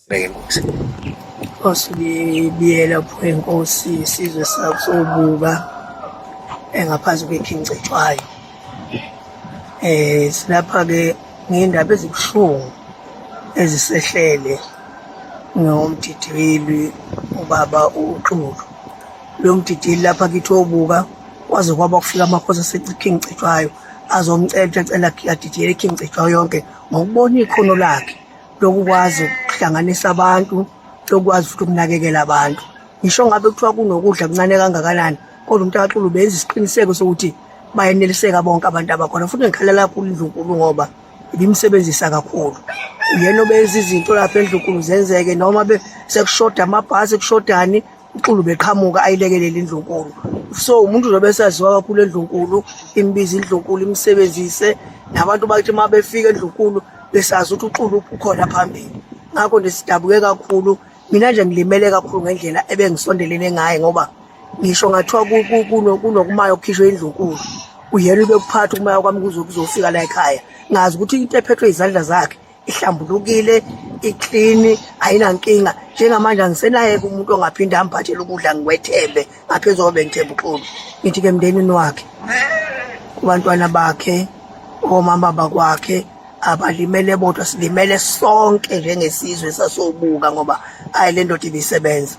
bheke inkosi. Osibiyela lapho inkosi isizwe sakho sobuka engaphansi kweKing Cetshwayo. Silapha-ke ngey'ndaba ezibuhlungu ezisehlele ngomdidiyeli ubaba uXulu. Lo mdidiyeli lapha kithi wobuka kwaze kwaba kufika amakhosi aseKing Cetshwayo azomcela adidiyele iKing Cetshwayo yonke ngokubona ikhono lakhe lokukwazi ukuhlanganisa abantu, lokwazi futhi ukunakekela abantu. Ngisho ngabe kuthiwa kunokudla kuncane kangakanani, kodwa umuntu kaXulu benza isiqiniseko sokuthi bayeneliseka bonke abantu abakhona. Futhi ngikhalela kakhulu iNdlunkulu ngoba ibimsebenzisa kakhulu. Uyena obenza izinto lapha eNdlunkulu zenzeke, noma sekushoda amabhasi kushodani, uXulu beqhamuka ayilekelele iNdlunkulu. So umuntu nje besaziwa kakhulu eNdlunkulu, imbiza iNdlunkulu imsebenzise, nabantu bathi uma befika eNdlunkulu besazi ukuthi uXulu ukhona phambili. Ngakho nje sidabuke kakhulu. Mina nje ngilimele kakhulu ngendlela ebengisondelene ngaye ngoba ngisho ngathiwa kunokumayo okukhishwe iNdlunkulu, uyena ubekuphatha ukumaya kwami kuzofika la ekhaya, ngazi ukuthi into ephethwe izandla zakhe ihlambulukile, iclean, ayinankinga. Njengamanje angisenaye umuntu ongaphinda amphathele ukudla ngiwethembe ngaphezu kobe ngithemba uXulu. Ngithi-ke emndenini wakhe, kubantwana bakhe, omama bakwakhe abalimele bodwa, silimele sonke njengesizwe sasobuka ngoba le ndoda ibisebenza.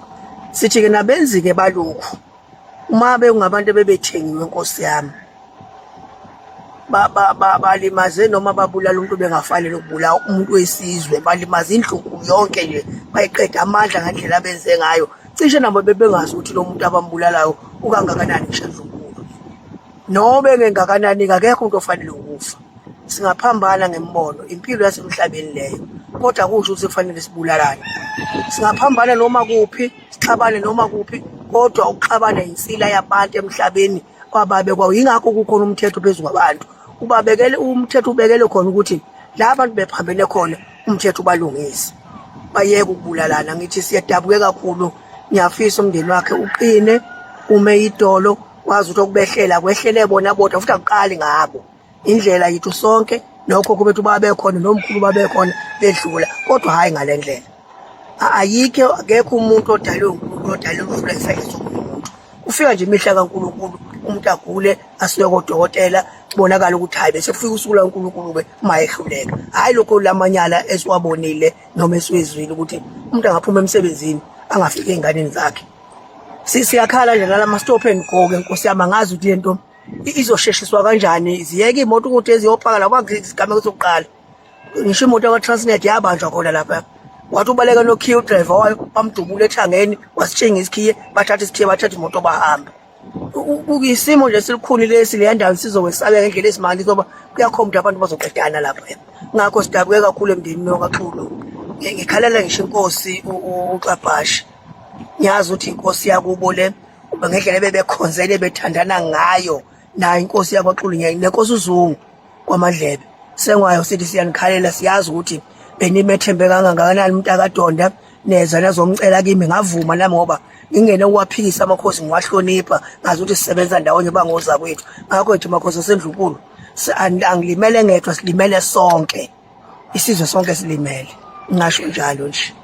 Sithi-ke nabenzi-ke balokhu uma bekungabantu bebethengiwe Nkosi yami, balimaze noma babulala umuntu bengafanele ukubulala umuntu wesizwe, balimaze iNdlunkulu yonke nje, bayiqeda amandla ngendlela abenze ngayo. Cishe nabo bebengazi ukuthi lo muntu abambulalayo ukangakanani ngisho iNdlunkulu, noma engengakanani akekho umuntu ofanele ukufa. Singaphambana ngembono, impilo yasemhlabeni leyo, kodwa kusho ukuthi kufanele sibulalane. Singaphambana noma kuphi, sixabane noma kuphi, kodwa ukuxabana insila yabantu emhlabeni kwababe kwawo. Yingakho kukhona umthetho phezu kwabantu, ubabekele umthetho, ubekele khona ukuthi la bantu bephambene khona umthetho ubalungise, bayeke ukubulalana. Ngithi siyadabuke kakhulu. Ngiyafisa umndeni wakhe uqine, ume idolo, wazi ukuthi okubehlela kwehlele bona bodwa futhi akuqali ngabo. Indlela yethu sonke nokhokho bethu babekhona nomkhulu babekhona bedlula, kodwa hayi ngale ndlela. Ayikho, akekho umuntu odalwe uNkulunkulu odalwe ukudlula isandla somuntu. Kufika nje imihla kaNkulunkulu umuntu agule asiye kodokotela, kubonakala ukuthi hayi bese kufika usuku laNkulunkulu-ke uma ehluleka. Hayi lokho lamanyala esiwabonile noma esiwezwile ukuthi umuntu angaphuma emsebenzini angafika ey'nganeni zakhe. Siyakhala nje nalama stop and go-ke Nkosi yami, angazi ukuthi lento izosheshiswa kanjani. Ziyeke iy'moto ukuthi eziyopaka lapha isigameko sokuqala. Ngisho imoto yakwa-Transnet yabanjwa khona lapha, wathi ubaleka nokhiye udriver wayo, bamdubula ethangeni, wasitshenga isikhiye, bathatha isikhiye, bathatha imoto bahambe. Isimo nje esilukhuni lesi, leya ndawo sizokwesabeka ngendlela esimanje ngoba kuyakhomba abantu bazoqedana lapha. Ngakho sidabuke kakhulu emndenini wakaXulu. Ngikhalela ngisho inkosi uXabhashi. Ngiyazi ukuthi inkosi yakubo le ngendlela ebebekhonzele bethandana ngayo nayo inkosi yakwaXulu, nenkosi uZungu kwaMadlebe. Sengwayo sithi siyanikhalela, siyazi ukuthi benimethembe kangakanani uMntakadonda, neza nazomcela kimi ngavuma nami ngoba ngingene ukuwaphikisa amakhosi, ngiwahlonipha, ngazi ukuthi sisebenza ndawonye bangoza kwethu. Ngakho ethi amakhosi aseNdlunkulu angilimele ngedwa, silimele sonke, isizwe sonke silimele. Ngingasho njalo nje.